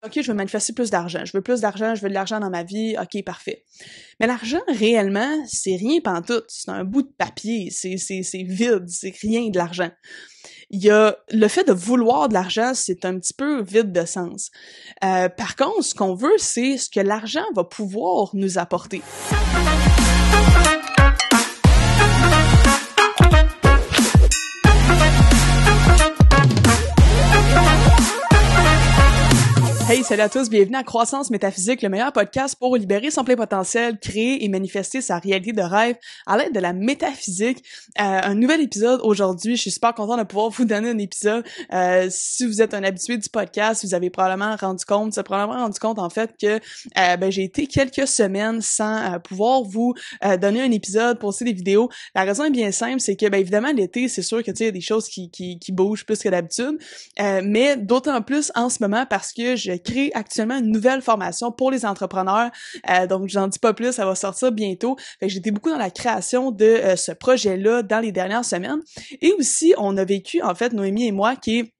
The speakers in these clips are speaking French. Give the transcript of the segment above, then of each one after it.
OK, je veux manifester plus d'argent. Je veux plus d'argent, je veux de l'argent dans ma vie. OK, parfait. Mais l'argent, réellement, c'est rien pantoute. C'est un bout de papier. C'est vide. C'est rien de l'argent. Il y a le fait de vouloir de l'argent, c'est un petit peu vide de sens. Par contre, ce qu'on veut, c'est ce que l'argent va pouvoir nous apporter. Hey, salut à tous, bienvenue à Croissance Métaphysique, le meilleur podcast pour libérer son plein potentiel, créer et manifester sa réalité de rêve à l'aide de la métaphysique. Un nouvel épisode aujourd'hui, je suis super content de pouvoir vous donner un épisode. Si vous êtes un habitué du podcast, vous avez probablement rendu compte en fait que j'ai été quelques semaines sans pouvoir vous donner un épisode, poster des vidéos. La raison est bien simple, c'est que évidemment l'été, c'est sûr que tu sais, il y a des choses qui bougent plus que d'habitude, mais d'autant plus en ce moment parce que je crée actuellement une nouvelle formation pour les entrepreneurs, donc j'en dis pas plus, ça va sortir bientôt. Fait que j'étais beaucoup dans la création de ce projet-là dans les dernières semaines, et aussi on a vécu, en fait, Noémie et moi, qui est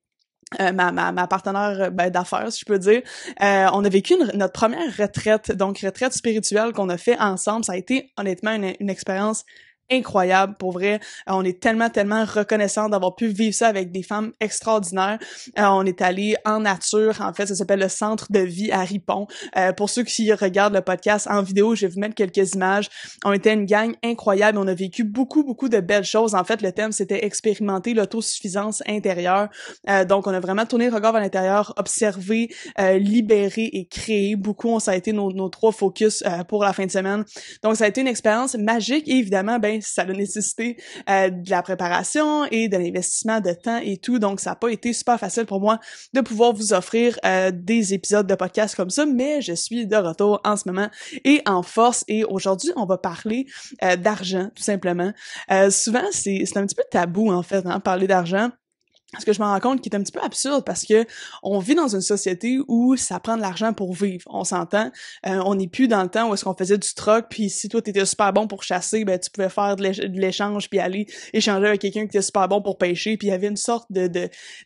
ma partenaire d'affaires, si je peux dire, on a vécu notre première retraite, donc retraite spirituelle qu'on a fait ensemble. Ça a été honnêtement une expérience incroyable, pour vrai. On est tellement reconnaissants d'avoir pu vivre ça avec des femmes extraordinaires. On est allé en nature, en fait, ça s'appelle le centre de vie à Ripon. Pour ceux qui regardent le podcast en vidéo, je vais vous mettre quelques images. On était une gang incroyable, on a vécu beaucoup de belles choses. En fait, le thème, c'était expérimenter l'autosuffisance intérieure. Donc, on a vraiment tourné le regard vers l'intérieur, observé, libéré et créé beaucoup. Ça a été nos trois focus pour la fin de semaine. Donc, ça a été une expérience magique et évidemment, ça a nécessité de la préparation et de l'investissement de temps et tout, donc ça n'a pas été super facile pour moi de pouvoir vous offrir des épisodes de podcast comme ça, mais je suis de retour en ce moment et en force, et aujourd'hui on va parler d'argent, tout simplement. Souvent c'est un petit peu tabou, en fait, parler d'argent. Parce que je me rends compte qu'il est un petit peu absurde, parce que on vit dans une société où ça prend de l'argent pour vivre. On s'entend. On n'est plus dans le temps où est-ce qu'on faisait du troc, puis si toi t'étais super bon pour chasser, tu pouvais faire de l'échange puis aller échanger avec quelqu'un qui était super bon pour pêcher, puis il y avait une sorte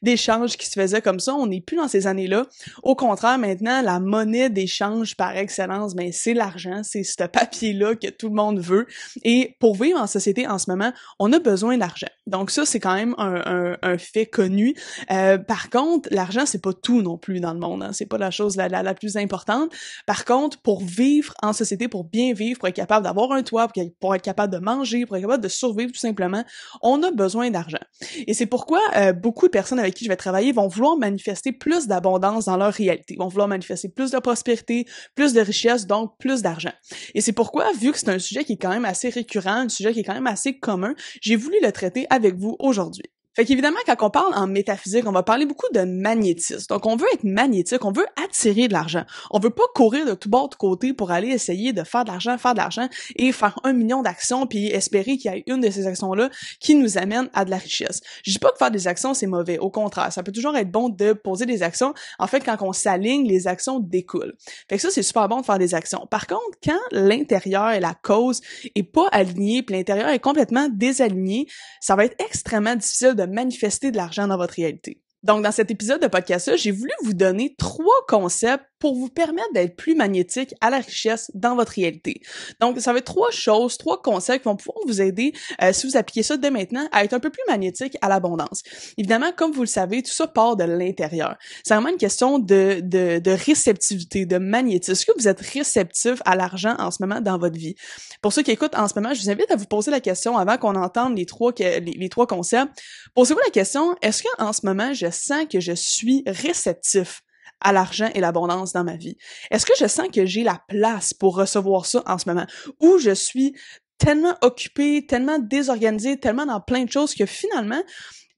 d'échange qui se faisait comme ça. On n'est plus dans ces années-là. Au contraire, maintenant, la monnaie d'échange par excellence, c'est l'argent, c'est ce papier-là que tout le monde veut. Et pour vivre en société en ce moment, on a besoin d'argent. Donc ça, c'est quand même un fait connu. Par contre, l'argent, c'est pas tout non plus dans le monde, c'est pas la chose la plus importante. Par contre, pour vivre en société, pour bien vivre, pour être capable d'avoir un toit, pour être capable de manger, pour être capable de survivre tout simplement, on a besoin d'argent. Et c'est pourquoi beaucoup de personnes avec qui je vais travailler vont vouloir manifester plus d'abondance dans leur réalité, vont vouloir manifester plus de prospérité, plus de richesse, donc plus d'argent. Et c'est pourquoi, vu que c'est un sujet qui est quand même assez récurrent, un sujet qui est quand même assez commun, j'ai voulu le traiter avec vous aujourd'hui. Fait qu'évidemment, quand on parle en métaphysique, on va parler beaucoup de magnétisme. Donc, on veut être magnétique, on veut attirer de l'argent. On veut pas courir de tout bord de côté pour aller essayer de faire de l'argent et faire 1 million d'actions puis espérer qu'il y ait une de ces actions-là qui nous amène à de la richesse. Je dis pas que faire des actions, c'est mauvais. Au contraire, ça peut toujours être bon de poser des actions. En fait, quand on s'aligne, les actions découlent. Fait que ça, c'est super bon de faire des actions. Par contre, quand l'intérieur et la cause est pas aligné, puis l'intérieur est complètement désaligné, ça va être extrêmement difficile de manifester de l'argent dans votre réalité. Donc, dans cet épisode de podcast-là, j'ai voulu vous donner 3 concepts pour vous permettre d'être plus magnétique à la richesse dans votre réalité. Donc, ça va être 3 concepts qui vont pouvoir vous aider, si vous appliquez ça dès maintenant, à être un peu plus magnétique à l'abondance. Évidemment, comme vous le savez, tout ça part de l'intérieur. C'est vraiment une question de réceptivité, de magnétisme. Est-ce que vous êtes réceptif à l'argent en ce moment dans votre vie? Pour ceux qui écoutent en ce moment, je vous invite à vous poser la question avant qu'on entende les trois concepts. Posez-vous la question, est-ce qu'en ce moment, je sens que je suis réceptif à l'argent et l'abondance dans ma vie? Est-ce que je sens que j'ai la place pour recevoir ça en ce moment? Ou je suis tellement occupée, tellement désorganisée, tellement dans plein de choses que finalement,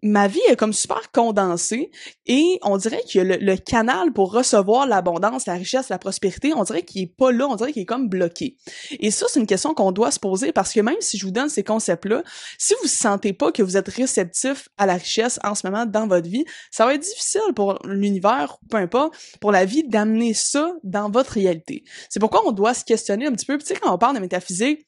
ma vie est comme super condensée, et on dirait que le canal pour recevoir l'abondance, la richesse, la prospérité, on dirait qu'il est pas là, on dirait qu'il est comme bloqué. Et ça, c'est une question qu'on doit se poser, parce que même si je vous donne ces concepts-là, si vous sentez pas que vous êtes réceptif à la richesse en ce moment dans votre vie, ça va être difficile pour l'univers, peu importe, pour la vie, d'amener ça dans votre réalité. C'est pourquoi on doit se questionner un petit peu. Tu sais, quand on parle de métaphysique,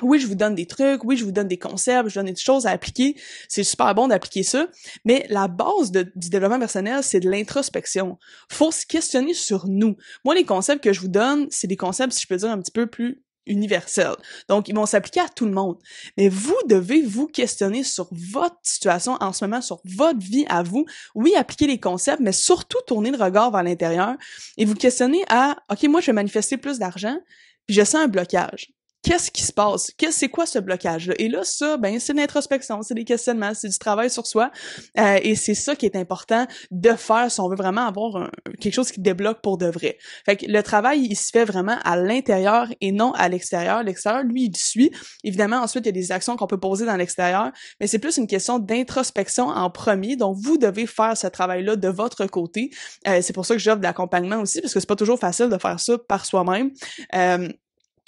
Oui, je vous donne des trucs, oui, je vous donne des concepts, je vous donne des choses à appliquer. C'est super bon d'appliquer ça, mais la base du développement personnel, c'est de l'introspection. Faut se questionner sur nous. Moi, les concepts que je vous donne, c'est des concepts, si je peux dire, un petit peu plus universels. Donc, ils vont s'appliquer à tout le monde. Mais vous devez vous questionner sur votre situation en ce moment, sur votre vie à vous. Oui, appliquer les concepts, mais surtout tourner le regard vers l'intérieur et vous questionner à, OK, moi, je vais manifester plus d'argent, puis je sens un blocage. Qu'est-ce qui se passe? C'est quoi ce blocage-là? Et là, ça, ben, c'est l'introspection, c'est des questionnements, c'est du travail sur soi. Et c'est ça qui est important de faire si on veut vraiment avoir quelque chose qui débloque pour de vrai. Fait que le travail, il se fait vraiment à l'intérieur et non à l'extérieur. L'extérieur, lui, il suit. Évidemment, ensuite, il y a des actions qu'on peut poser dans l'extérieur, mais c'est plus une question d'introspection en premier. Donc, vous devez faire ce travail-là de votre côté. C'est pour ça que j'offre de l'accompagnement aussi, parce que c'est pas toujours facile de faire ça par soi-même.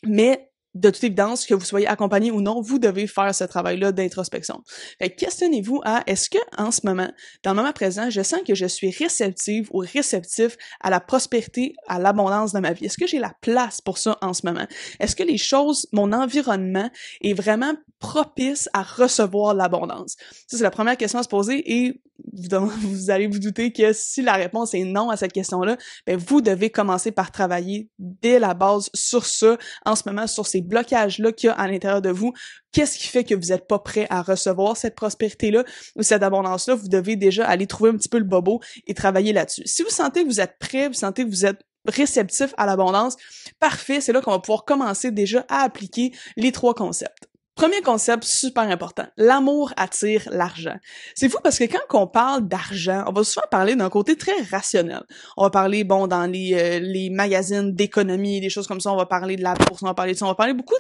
Mais de toute évidence, que vous soyez accompagné ou non, vous devez faire ce travail-là d'introspection. Fait que questionnez-vous à, est-ce que en ce moment, dans le moment présent, je sens que je suis réceptive ou réceptif à la prospérité, à l'abondance de ma vie? Est-ce que j'ai la place pour ça en ce moment? Est-ce que les choses, mon environnement est vraiment propice à recevoir l'abondance? Ça, c'est la première question à se poser et vous allez vous douter que si la réponse est non à cette question-là, ben vous devez commencer par travailler dès la base sur ça, en ce moment, sur ces blocages-là qu'il y a à l'intérieur de vous. Qu'est-ce qui fait que vous n'êtes pas prêt à recevoir cette prospérité-là ou cette abondance-là? Vous devez déjà aller trouver un petit peu le bobo et travailler là-dessus. Si vous sentez que vous êtes prêt, vous sentez que vous êtes réceptif à l'abondance, parfait, c'est là qu'on va pouvoir commencer déjà à appliquer les 3 concepts. Premier concept super important, l'amour attire l'argent. C'est fou parce que quand on parle d'argent, on va souvent parler d'un côté très rationnel. On va parler, dans les magazines d'économie, des choses comme ça, on va parler de la bourse, on va parler de ça, on va parler beaucoup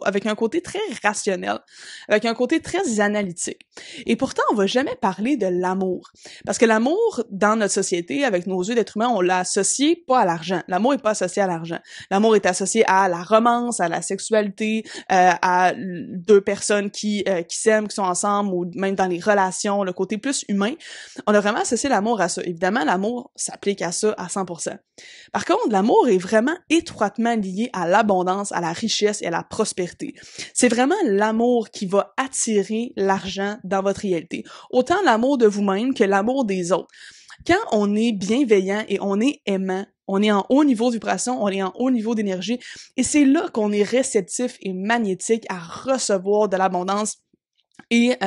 avec un côté très rationnel, avec un côté très analytique. Et pourtant, on va jamais parler de l'amour. Parce que l'amour, dans notre société, avec nos yeux d'être humain, on l'a associé pas à l'argent. L'amour est pas associé à l'argent. L'amour est associé à la romance, à la sexualité, à 2 personnes qui s'aiment, qui sont ensemble, ou même dans les relations, le côté plus humain, on a vraiment associé l'amour à ça. Évidemment, l'amour s'applique à ça à 100%. Par contre, l'amour est vraiment étroitement lié à l'abondance, à la richesse et à la prospérité. C'est vraiment l'amour qui va attirer l'argent dans votre réalité. Autant l'amour de vous-même que l'amour des autres. Quand on est bienveillant et on est aimant, on est en haut niveau de vibration, on est en haut niveau d'énergie, et c'est là qu'on est réceptif et magnétique à recevoir de l'abondance et,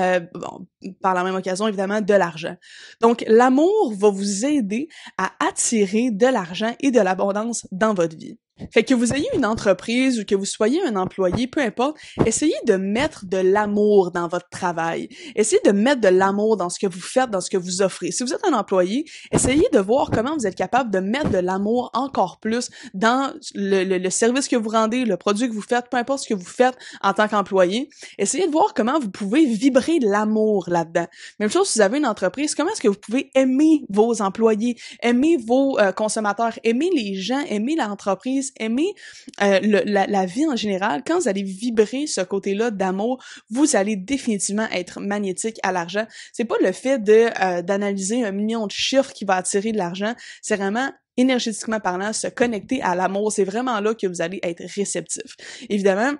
par la même occasion, évidemment, de l'argent. Donc, l'amour va vous aider à attirer de l'argent et de l'abondance dans votre vie. Fait que vous ayez une entreprise ou que vous soyez un employé, peu importe, essayez de mettre de l'amour dans votre travail. Essayez de mettre de l'amour dans ce que vous faites, dans ce que vous offrez. Si vous êtes un employé, essayez de voir comment vous êtes capable de mettre de l'amour encore plus dans le service que vous rendez, le produit que vous faites, peu importe ce que vous faites en tant qu'employé. Essayez de voir comment vous pouvez vibrer l'amour là-dedans. Même chose si vous avez une entreprise, comment est-ce que vous pouvez aimer vos employés, aimer vos consommateurs, aimer les gens, aimer l'entreprise, aimer la vie en général. Quand vous allez vibrer ce côté-là d'amour, vous allez définitivement être magnétique à l'argent. C'est pas le fait d'analyser 1 million de chiffres qui va attirer de l'argent, c'est vraiment énergétiquement parlant, se connecter à l'amour. C'est vraiment là que vous allez être réceptif. Évidemment,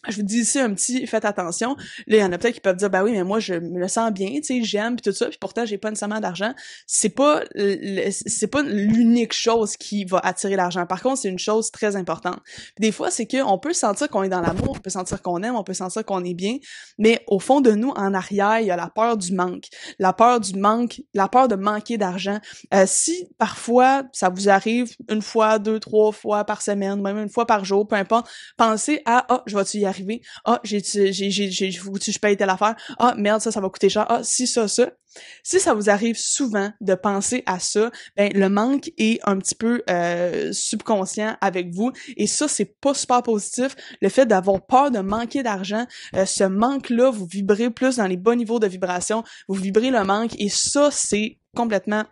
je vous dis ici un petit, faites attention. Là, il y en a peut-être qui peuvent dire, oui, mais moi, je me le sens bien, tu sais, j'aime, puis tout ça, puis pourtant, j'ai pas nécessairement d'argent. C'est pas l'unique chose qui va attirer l'argent. Par contre, c'est une chose très importante. Puis des fois, c'est qu'on peut sentir qu'on est dans l'amour, on peut sentir qu'on aime, on peut sentir qu'on est bien, mais au fond de nous, en arrière, il y a la peur du manque. La peur du manque, la peur de manquer d'argent. Si, parfois, ça vous arrive 1 fois, 2, 3 fois par semaine, même 1 fois par jour, peu importe, pensez à, je vais-tu y arriver? Faut que je paye telle affaire. Merde, ça va coûter cher. Si ça. Si ça vous arrive souvent de penser à ça, le manque est un petit peu subconscient avec vous et ça, c'est pas super positif. Le fait d'avoir peur de manquer d'argent, ce manque-là, vous vibrez plus dans les bas niveaux de vibration, vous vibrez le manque et ça, c'est complètement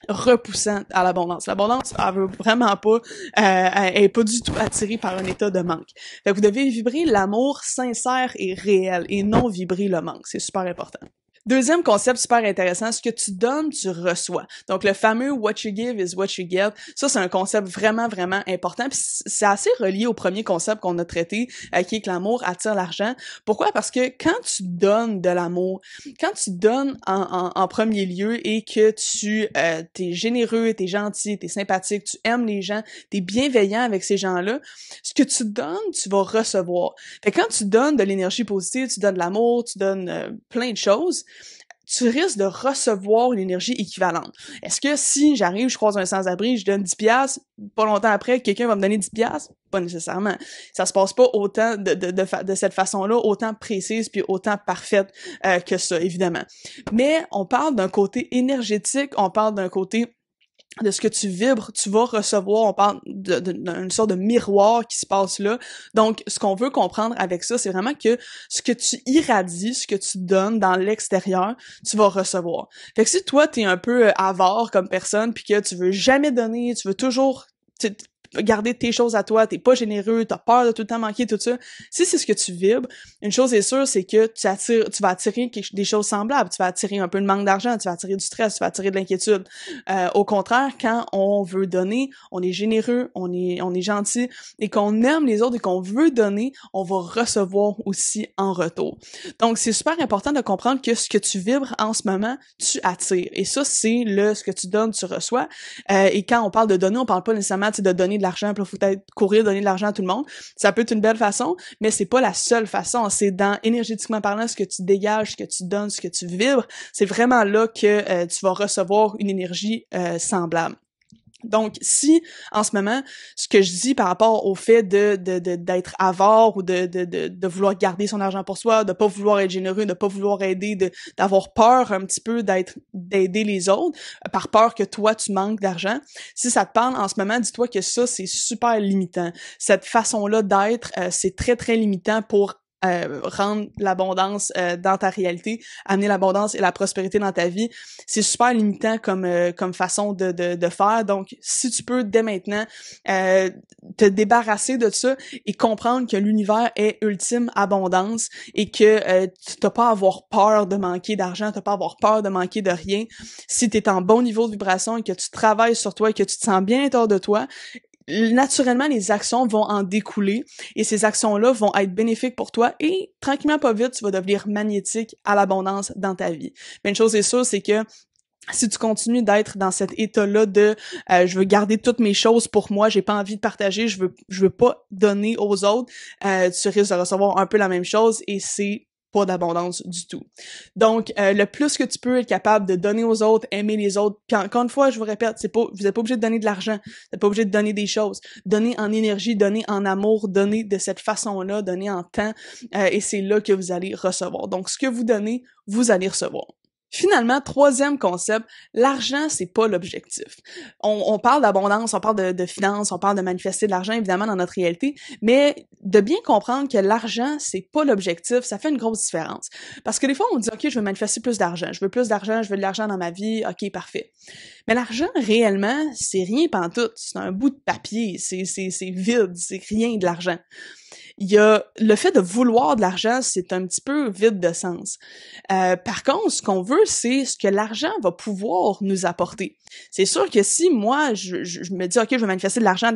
repoussant à l'abondance. L'abondance, elle veut vraiment pas, elle est pas du tout attirée par un état de manque. Fait que vous devez vibrer l'amour sincère et réel et non vibrer le manque. C'est super important. Deuxième concept super intéressant, ce que tu donnes, tu reçois. Donc, le fameux what you give is what you get, ça, c'est un concept vraiment, vraiment important. Puis c'est assez relié au premier concept qu'on a traité, qui est que l'amour attire l'argent. Pourquoi? Parce que quand tu donnes de l'amour, quand tu donnes en premier lieu et que tu t'es généreux, t'es gentil, t'es sympathique, tu aimes les gens, t'es bienveillant avec ces gens-là, ce que tu donnes, tu vas recevoir. Fait que quand tu donnes de l'énergie positive, tu donnes de l'amour, tu donnes plein de choses, tu risques de recevoir une énergie équivalente. Est-ce que si j'arrive, je croise un sans-abri, je donne 10 piastres, pas longtemps après, quelqu'un va me donner 10 piastres? Pas nécessairement. Ça se passe pas autant de cette façon-là, autant précise puis autant parfaite que ça, évidemment. Mais on parle d'un côté énergétique, on parle d'un côté de ce que tu vibres, tu vas recevoir, on parle d'une sorte de miroir qui se passe là. Donc, ce qu'on veut comprendre avec ça, c'est vraiment que ce que tu irradies, ce que tu donnes dans l'extérieur, tu vas recevoir. Fait que si toi, t'es un peu avare comme personne, puis que tu veux jamais donner, tu veux toujours garder tes choses à toi, t'es pas généreux, t'as peur de tout le temps manquer, tout ça. Si c'est ce que tu vibres, une chose est sûre, c'est que tu vas attirer des choses semblables. Tu vas attirer un peu de manque d'argent, tu vas attirer du stress, tu vas attirer de l'inquiétude. Au contraire, quand on veut donner, on est généreux, on est gentil, et qu'on aime les autres et qu'on veut donner, on va recevoir aussi en retour. Donc, c'est super important de comprendre que ce que tu vibres en ce moment, tu attires. Et ça, c'est ce que tu donnes, tu reçois. Et quand on parle de donner, on parle pas nécessairement de donner de l'argent, puis il faut peut-être courir donner de l'argent à tout le monde. Ça peut être une belle façon, mais c'est pas la seule façon. C'est dans, énergétiquement parlant, ce que tu dégages, ce que tu donnes, ce que tu vibres. C'est vraiment là que tu vas recevoir une énergie semblable. Donc, si, en ce moment, ce que je dis par rapport au fait d'être avare ou de vouloir garder son argent pour soi, de pas vouloir être généreux, de pas vouloir aider, d'avoir peur un petit peu d'aider les autres, par peur que toi, tu manques d'argent, si ça te parle en ce moment, dis-toi que ça, c'est super limitant. Cette façon-là d'être, c'est très, très limitant pour rendre l'abondance dans ta réalité, amener l'abondance et la prospérité dans ta vie. C'est super limitant comme façon de faire. Donc, si tu peux dès maintenant te débarrasser de ça et comprendre que l'univers est ultime abondance et que tu n'as pas à avoir peur de manquer d'argent, tu n'as pas à avoir peur de manquer de rien. Si tu es en bon niveau de vibration et que tu travailles sur toi et que tu te sens bien à l'intérieur de toi, naturellement, les actions vont en découler et ces actions-là vont être bénéfiques pour toi et tranquillement, pas vite, tu vas devenir magnétique à l'abondance dans ta vie. Mais une chose est sûre, c'est que si tu continues d'être dans cet état-là de je veux garder toutes mes choses pour moi, j'ai pas envie de partager, je veux pas donner aux autres, tu risques de recevoir un peu la même chose et c'est pas d'abondance du tout. Donc, le plus que tu peux être capable de donner aux autres, aimer les autres, puis encore une fois, je vous répète, vous n'êtes pas obligé de donner de l'argent, vous n'êtes pas obligé de donner des choses. Donner en énergie, donner en amour, donner de cette façon-là, donner en temps, et c'est là que vous allez recevoir. Donc, ce que vous donnez, vous allez recevoir. Finalement, troisième concept, l'argent, c'est pas l'objectif. On parle d'abondance, on parle de finances, on parle de manifester de l'argent, évidemment, dans notre réalité, mais de bien comprendre que l'argent, c'est pas l'objectif, ça fait une grosse différence. Parce que des fois, on dit, OK, je veux manifester plus d'argent, je veux plus d'argent, je veux de l'argent dans ma vie, OK, parfait. Mais l'argent, réellement, c'est rien pantoute, c'est un bout de papier, c'est vide, c'est rien de l'argent. Il y a le fait de vouloir de l'argent, c'est un petit peu vide de sens. Par contre, ce qu'on veut, c'est ce que l'argent va pouvoir nous apporter. C'est sûr que si moi, je me dis, OK, je vais manifester de l'argent,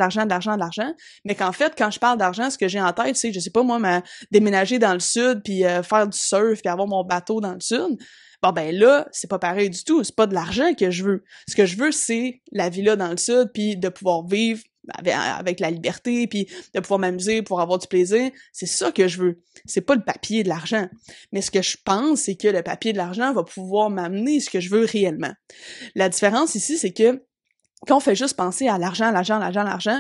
mais qu'en fait, quand je parle d'argent, ce que j'ai en tête, c'est, je sais pas, moi, déménager dans le sud, puis faire du surf, puis avoir mon bateau dans le sud, bon, ben là, c'est pas pareil du tout. C'est pas de l'argent que je veux. Ce que je veux, c'est la villa dans le sud, puis de pouvoir vivre avec la liberté, puis de pouvoir m'amuser, pouvoir avoir du plaisir. C'est ça que je veux. C'est pas le papier de l'argent. Mais ce que je pense, c'est que le papier de l'argent va pouvoir m'amener ce que je veux réellement. La différence ici, c'est que quand on fait juste penser à l'argent,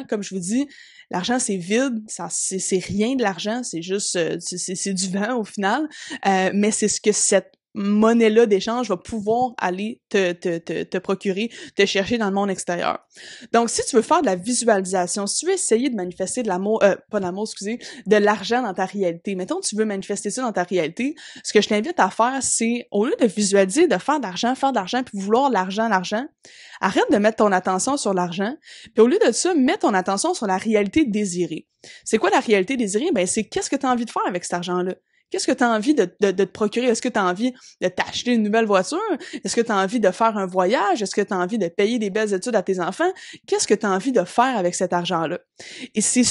comme je vous dis, l'argent c'est vide, c'est rien de l'argent, c'est juste c'est du vent au final. Mais c'est ce que cette monnaie-là d'échange va pouvoir aller te procurer, te chercher dans le monde extérieur. Donc, si tu veux faire de la visualisation, si tu veux essayer de manifester de l'amour, de l'argent dans ta réalité, mettons tu veux manifester ça dans ta réalité, ce que je t'invite à faire, c'est, au lieu de visualiser, de faire de l'argent, puis vouloir l'argent, arrête de mettre ton attention sur l'argent, puis au lieu de ça, mets ton attention sur la réalité désirée. C'est quoi la réalité désirée? Ben, c'est qu'est-ce que tu as envie de faire avec cet argent-là? Qu'est-ce que tu as envie de te procurer? Est-ce que tu as envie de t'acheter une nouvelle voiture? Est-ce que tu as envie de faire un voyage? Est-ce que tu as envie de payer des belles études à tes enfants? Qu'est-ce que tu as envie de faire avec cet argent-là? Et c'est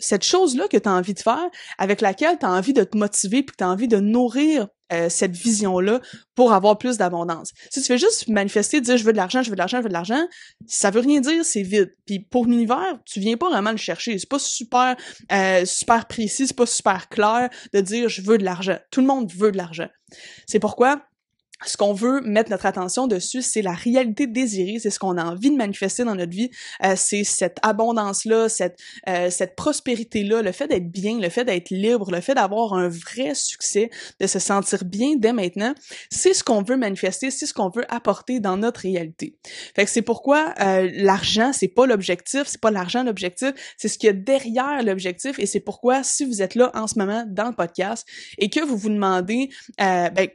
cette chose-là que tu as envie de faire, avec laquelle tu as envie de te motiver puis que tu as envie de nourrir cette vision-là pour avoir plus d'abondance. Si tu fais juste manifester, dire je veux de l'argent, je veux de l'argent, je veux de l'argent, ça veut rien dire, c'est vide. Puis pour l'univers, tu viens pas vraiment le chercher. C'est pas super précis, c'est pas super clair de dire je veux de l'argent. Tout le monde veut de l'argent. C'est pourquoi ce qu'on veut mettre notre attention dessus, c'est la réalité désirée, c'est ce qu'on a envie de manifester dans notre vie, c'est cette abondance-là, cette prospérité-là, le fait d'être bien, le fait d'être libre, le fait d'avoir un vrai succès, de se sentir bien dès maintenant, c'est ce qu'on veut manifester, c'est ce qu'on veut apporter dans notre réalité. Fait que c'est pourquoi l'argent, c'est pas l'objectif, c'est pas l'argent l'objectif, c'est ce qu'il y a derrière l'objectif, et c'est pourquoi si vous êtes là en ce moment dans le podcast et que vous vous demandez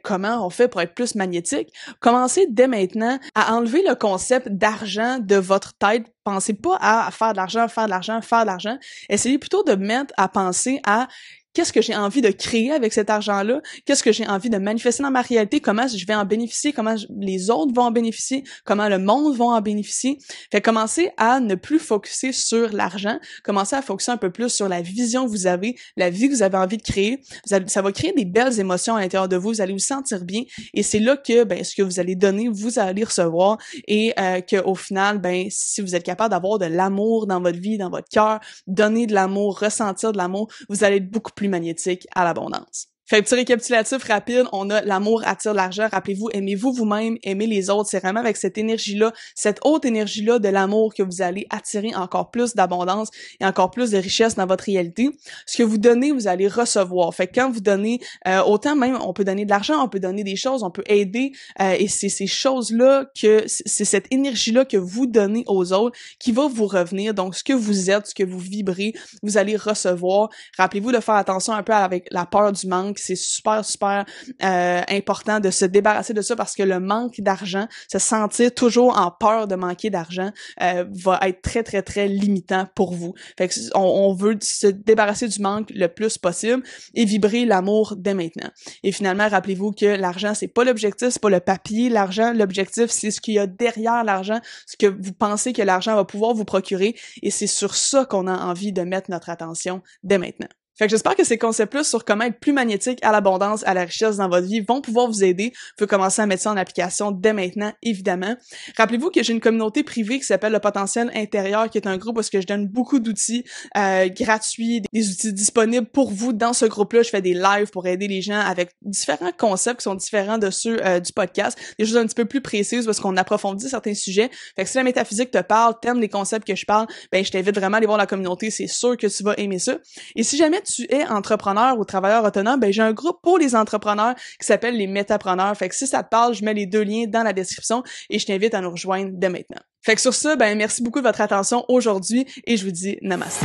comment on fait pour être plus magnétique, commencez dès maintenant à enlever le concept d'argent de votre tête. Pensez pas à faire de l'argent, faire de l'argent, faire de l'argent. Essayez plutôt de mettre à penser à qu'est-ce que j'ai envie de créer avec cet argent-là? Qu'est-ce que j'ai envie de manifester dans ma réalité? Comment je vais en bénéficier? Comment les autres vont en bénéficier? Comment le monde va en bénéficier? Fait commencer à ne plus focuser sur l'argent. Commencer à focuser un peu plus sur la vision que vous avez, la vie que vous avez envie de créer. Ça va créer des belles émotions à l'intérieur de vous. Vous allez vous sentir bien. Et c'est là que, ce que vous allez donner, vous allez recevoir. Et qu'au final, si vous êtes capable d'avoir de l'amour dans votre vie, dans votre cœur, donner de l'amour, ressentir de l'amour, vous allez être beaucoup plus magnétique à l'abondance. Fait petit récapitulatif rapide, on a l'amour attire l'argent. Rappelez-vous, aimez-vous vous-même, aimez les autres. C'est vraiment avec cette énergie-là, cette haute énergie-là de l'amour que vous allez attirer encore plus d'abondance et encore plus de richesse dans votre réalité. Ce que vous donnez, vous allez recevoir. Fait que quand vous donnez, autant même, on peut donner de l'argent, on peut donner des choses, on peut aider, et c'est ces choses-là c'est cette énergie-là que vous donnez aux autres qui va vous revenir. Donc, ce que vous êtes, ce que vous vibrez, vous allez recevoir. Rappelez-vous de faire attention un peu avec la peur du manque. C'est super important de se débarrasser de ça parce que le manque d'argent, se sentir toujours en peur de manquer d'argent, va être très très très limitant pour vous. Fait que on veut se débarrasser du manque le plus possible et vibrer l'amour dès maintenant. Et finalement, rappelez-vous que l'argent, c'est pas l'objectif, c'est pas le papier, l'argent, l'objectif, c'est ce qu'il y a derrière l'argent, ce que vous pensez que l'argent va pouvoir vous procurer, et c'est sur ça qu'on a envie de mettre notre attention dès maintenant. Fait que j'espère que ces concepts-là sur comment être plus magnétique à l'abondance, à la richesse dans votre vie vont pouvoir vous aider. Vous pouvez commencer à mettre ça en application dès maintenant, évidemment. Rappelez-vous que j'ai une communauté privée qui s'appelle le Potentiel Intérieur, qui est un groupe où je donne beaucoup d'outils gratuits, des outils disponibles pour vous. Dans ce groupe-là, je fais des lives pour aider les gens avec différents concepts qui sont différents de ceux du podcast. Des choses un petit peu plus précises parce qu'on approfondit certains sujets. Fait que si la métaphysique te parle, t'aimes les concepts que je parle, je t'invite vraiment à aller voir la communauté. C'est sûr que tu vas aimer ça. Et si jamais tu es entrepreneur ou travailleur autonome, j'ai un groupe pour les entrepreneurs qui s'appelle les Métapreneurs. Fait que si ça te parle, je mets les 2 liens dans la description et je t'invite à nous rejoindre dès maintenant. Fait que sur ça, merci beaucoup de votre attention aujourd'hui et je vous dis namaste.